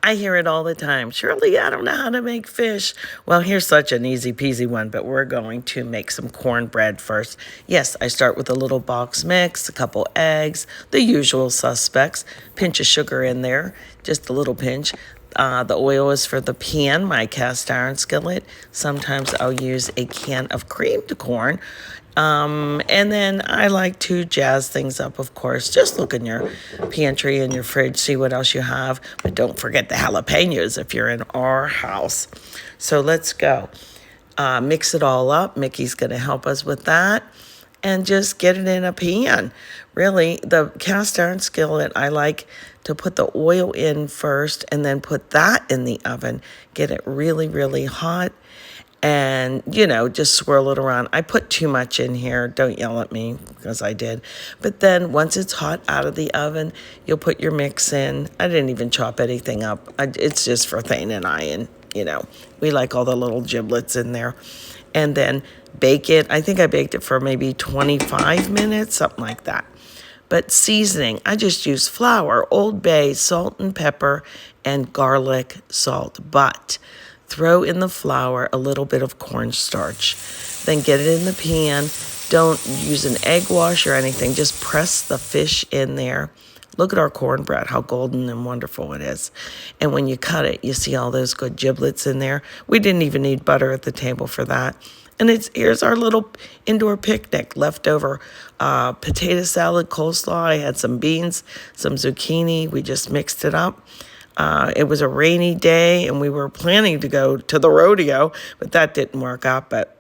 I hear it all the time. Shirley, I don't know how to make fish. Well, here's such an easy peasy one, but we're going to make some cornbread first. Yes, I start with a little box mix, a couple eggs, the usual suspects, pinch of sugar in there, just a little pinch. The oil is for the pan, my cast iron skillet. Sometimes I'll use a can of creamed corn. And then I like to jazz things up, of course. Just look in your pantry and your fridge, see what else you have. But don't forget the jalapenos if you're in our house. So let's go. Mix it all up. Mickey's going to help us with that. And just get it in a pan. Really, the cast iron skillet, I like to put the oil in first and then put that in the oven. Get it really, really hot. And, just swirl it around. I put too much in here. Don't yell at me because I did. But then once it's hot out of the oven, you'll put your mix in. I didn't even chop anything up. It's just for Thane and I. And, we like all the little giblets in there. And then bake it. I think I baked it for maybe 25 minutes, something like that. But seasoning, I just use flour, Old Bay, salt and pepper, and garlic salt. But throw in the flour a little bit of cornstarch. Then get it in the pan. Don't use an egg wash or anything. Just press the fish in there. Look at our cornbread, how golden and wonderful it is. And when you cut it, you see all those good giblets in there. We didn't even need butter at the table for that. And here's our little indoor picnic, leftover potato salad, coleslaw. I had some beans, some zucchini. We just mixed it up. It was a rainy day, and we were planning to go to the rodeo, but that didn't work out. But